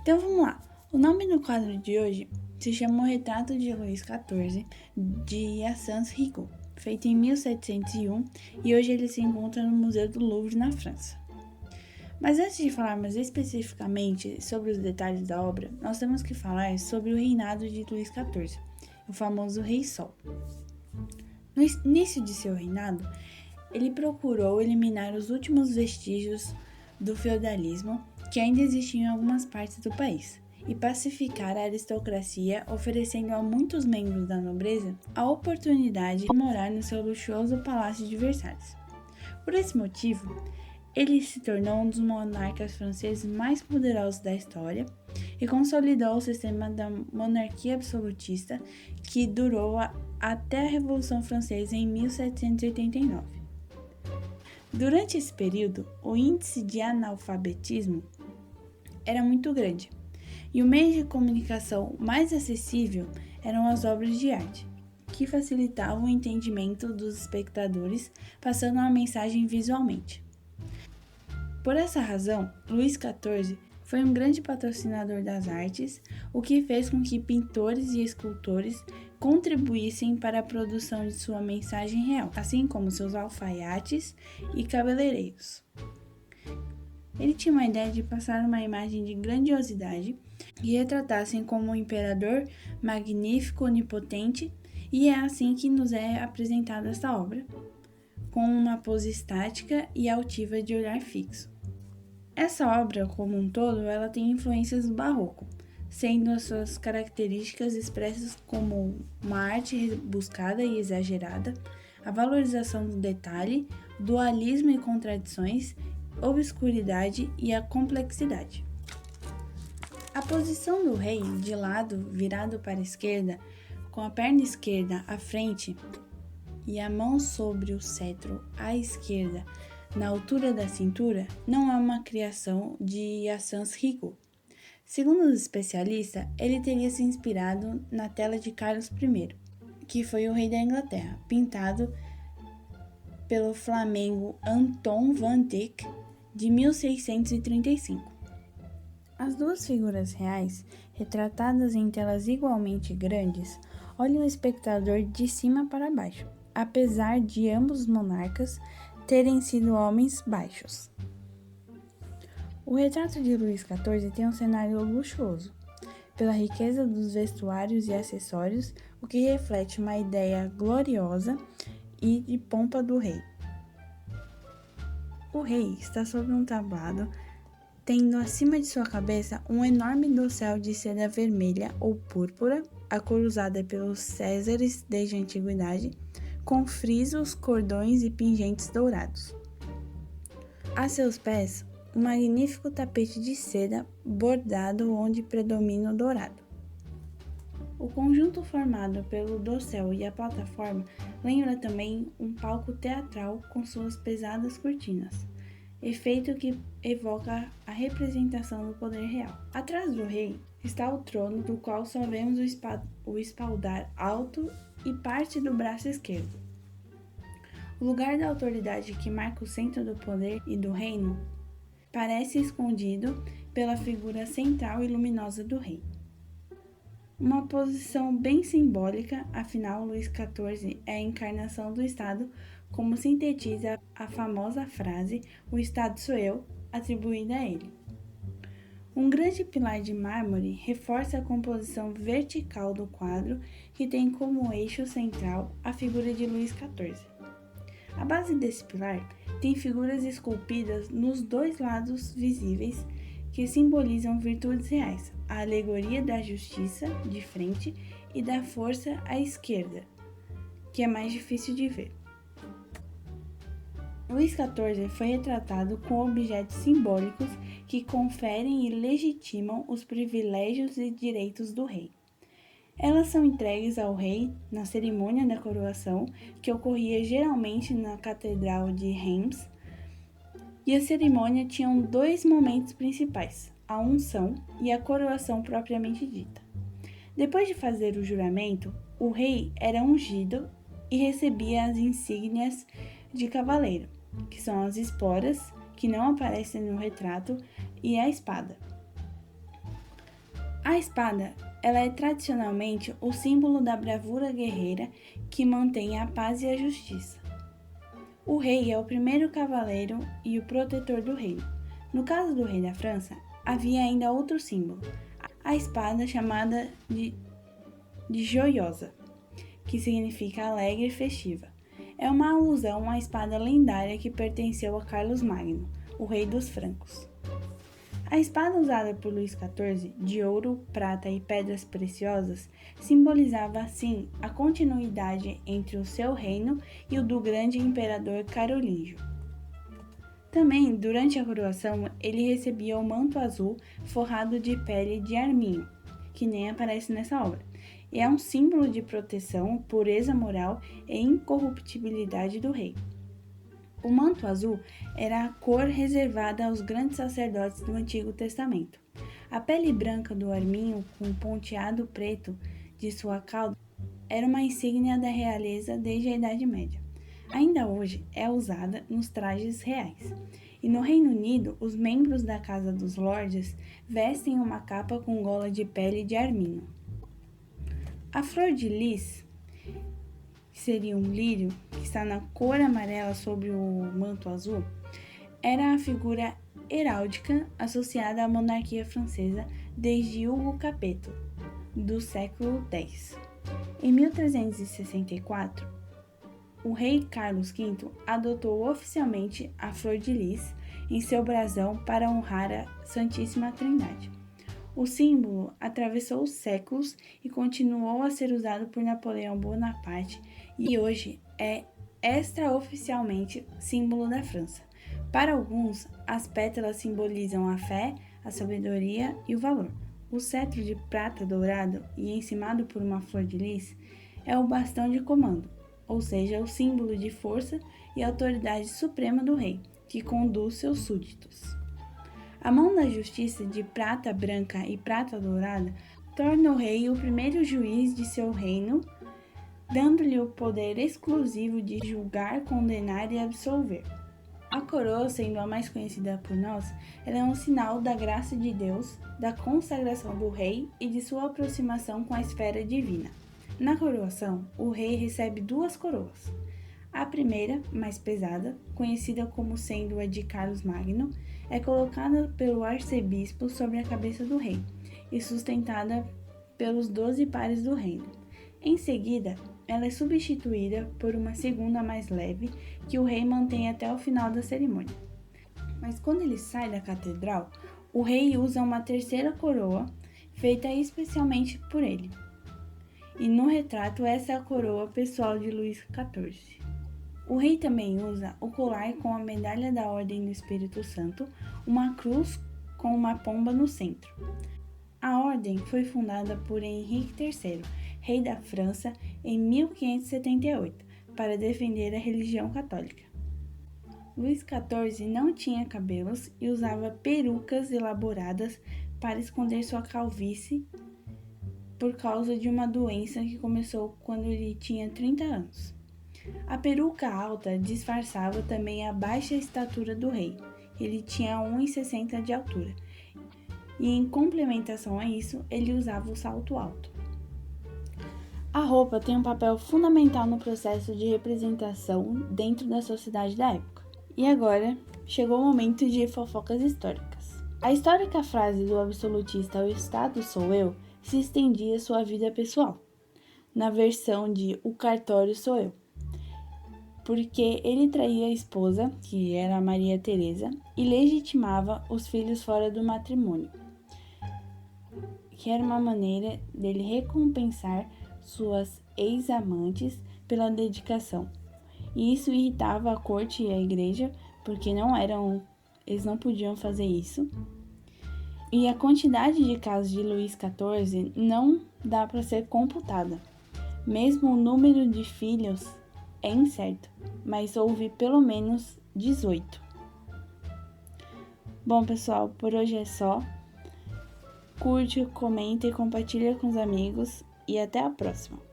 Então vamos lá. O nome do quadro de hoje se chama O Retrato de Luís XIV, de Assens Rigaud, feito em 1701 e hoje ele se encontra no Museu do Louvre, na França. Mas antes de falarmos especificamente sobre os detalhes da obra, nós temos que falar sobre o reinado de Luís XIV, o famoso Rei Sol. No início de seu reinado, ele procurou eliminar os últimos vestígios do feudalismo que ainda existiam em algumas partes do país e pacificar a aristocracia, oferecendo a muitos membros da nobreza a oportunidade de morar no seu luxuoso palácio de Versalhes. Por esse motivo, ele se tornou um dos monarcas franceses mais poderosos da história e consolidou o sistema da monarquia absolutista que durou até a Revolução Francesa em 1789. Durante esse período, o índice de analfabetismo era muito grande e o meio de comunicação mais acessível eram as obras de arte, que facilitavam o entendimento dos espectadores, passando uma mensagem visualmente. Por essa razão, Luís XIV foi um grande patrocinador das artes, o que fez com que pintores e escultores contribuíssem para a produção de sua mensagem real, assim como seus alfaiates e cabeleireiros. Ele tinha uma ideia de passar uma imagem de grandiosidade e retratassem como um imperador magnífico, onipotente, e é assim que nos é apresentada esta obra, com uma pose estática e altiva de olhar fixo. Essa obra, como um todo, ela tem influências do barroco, sendo as suas características expressas como uma arte rebuscada e exagerada, a valorização do detalhe, dualismo e contradições, obscuridade e a complexidade. A posição do rei, de lado virado para a esquerda, com a perna esquerda à frente e a mão sobre o cetro à esquerda, na altura da cintura, não é uma criação de Assens Rigaud. Segundo os especialistas, ele teria se inspirado na tela de Carlos I, que foi o rei da Inglaterra, pintado pelo flamengo Anton van Dyck de 1635. As duas figuras reais, retratadas em telas igualmente grandes, olham o espectador de cima para baixo, apesar de ambos os monarcas terem sido homens baixos. O retrato de Luís XIV tem um cenário luxuoso, pela riqueza dos vestuários e acessórios, o que reflete uma ideia gloriosa e de pompa do rei. O rei está sobre um tablado, tendo acima de sua cabeça um enorme dossel de seda vermelha ou púrpura, a cor usada pelos Césares desde a antiguidade, com frisos, cordões e pingentes dourados. A seus pés, um magnífico tapete de seda bordado onde predomina o dourado. O conjunto formado pelo dossel e a plataforma lembra também um palco teatral com suas pesadas cortinas, efeito que evoca a representação do poder real. Atrás do rei está o trono, do qual só vemos o espaldar alto e parte do braço esquerdo. O lugar da autoridade que marca o centro do poder e do reino parece escondido pela figura central e luminosa do rei. Uma posição bem simbólica, afinal Luís XIV é a encarnação do Estado, como sintetiza a famosa frase "O Estado sou eu", atribuída a ele. Um grande pilar de mármore reforça a composição vertical do quadro, que tem como eixo central a figura de Luís XIV. A base desse pilar tem figuras esculpidas nos dois lados visíveis que simbolizam virtudes reais, a alegoria da justiça, de frente, e da força à esquerda, que é mais difícil de ver. Luís XIV foi retratado com objetos simbólicos que conferem e legitimam os privilégios e direitos do rei. Elas são entregues ao rei na cerimônia da coroação, que ocorria geralmente na Catedral de Reims, e a cerimônia tinha dois momentos principais, a unção e a coroação propriamente dita. Depois de fazer o juramento, o rei era ungido e recebia as insígnias de cavaleiro, que são as esporas, que não aparecem no retrato, e a espada. A espada, ela é tradicionalmente o símbolo da bravura guerreira que mantém a paz e a justiça. O rei é o primeiro cavaleiro e o protetor do reino. No caso do rei da França, havia ainda outro símbolo, a espada chamada de joiosa, que significa alegre e festiva. É uma alusão à espada lendária que pertenceu a Carlos Magno, o rei dos francos. A espada usada por Luís XIV, de ouro, prata e pedras preciosas, simbolizava assim a continuidade entre o seu reino e o do grande imperador carolíngio. Também, durante a coroação, ele recebia o manto azul forrado de pele de arminho, que nem aparece nessa obra, e é um símbolo de proteção, pureza moral e incorruptibilidade do rei. O manto azul era a cor reservada aos grandes sacerdotes do Antigo Testamento. A pele branca do arminho com ponteado preto de sua cauda era uma insígnia da realeza desde a Idade Média. Ainda hoje é usada nos trajes reais. E no Reino Unido, os membros da Casa dos Lordes vestem uma capa com gola de pele de arminho. A flor de lis, que seria um lírio, que está na cor amarela sobre o manto azul, era a figura heráldica associada à monarquia francesa desde Hugo Capet, do século X. Em 1364, o rei Carlos V adotou oficialmente a flor de lis em seu brasão para honrar a Santíssima Trindade. O símbolo atravessou os séculos e continuou a ser usado por Napoleão Bonaparte e hoje é extraoficialmente símbolo da França. Para alguns, as pétalas simbolizam a fé, a sabedoria e o valor. O cetro de prata dourado e encimado por uma flor de lis é o bastão de comando, ou seja, o símbolo de força e autoridade suprema do rei, que conduz seus súditos. A mão da justiça de prata branca e prata dourada torna o rei o primeiro juiz de seu reino, dando-lhe o poder exclusivo de julgar, condenar e absolver. A coroa, sendo a mais conhecida por nós, ela é um sinal da graça de Deus, da consagração do rei e de sua aproximação com a esfera divina. Na coroação, o rei recebe duas coroas. A primeira, mais pesada, conhecida como sendo a de Carlos Magno, é colocada pelo arcebispo sobre a cabeça do rei e sustentada pelos 12 pares do reino. Em seguida, ela é substituída por uma segunda mais leve que o rei mantém até o final da cerimônia. Mas quando ele sai da catedral, o rei usa uma terceira coroa feita especialmente por ele. E no retrato, essa é a coroa pessoal de Luís XIV. O rei também usa o colar com a medalha da Ordem do Espírito Santo, uma cruz com uma pomba no centro. A ordem foi fundada por Henrique III, rei da França, em 1578, para defender a religião católica. Luís XIV não tinha cabelos e usava perucas elaboradas para esconder sua calvície por causa de uma doença que começou quando ele tinha 30 anos. A peruca alta disfarçava também a baixa estatura do rei. Ele tinha 1,60 m de altura. E em complementação a isso, ele usava o salto alto. A roupa tem um papel fundamental no processo de representação dentro da sociedade da época. E agora, chegou o momento de fofocas históricas. A histórica frase do absolutista "o Estado sou eu" se estendia à sua vida pessoal, na versão de "o cartório sou eu", porque ele traía a esposa, que era Maria Teresa, e legitimava os filhos fora do matrimônio, que era uma maneira dele recompensar suas ex-amantes pela dedicação. E isso irritava a corte e a igreja, porque eles não podiam fazer isso. E a quantidade de casos de Luís XIV não dá para ser computada. Mesmo o número de filhos é incerto, mas houve pelo menos 18. Bom, pessoal, por hoje é só. Curte, comenta e compartilha com os amigos e até a próxima.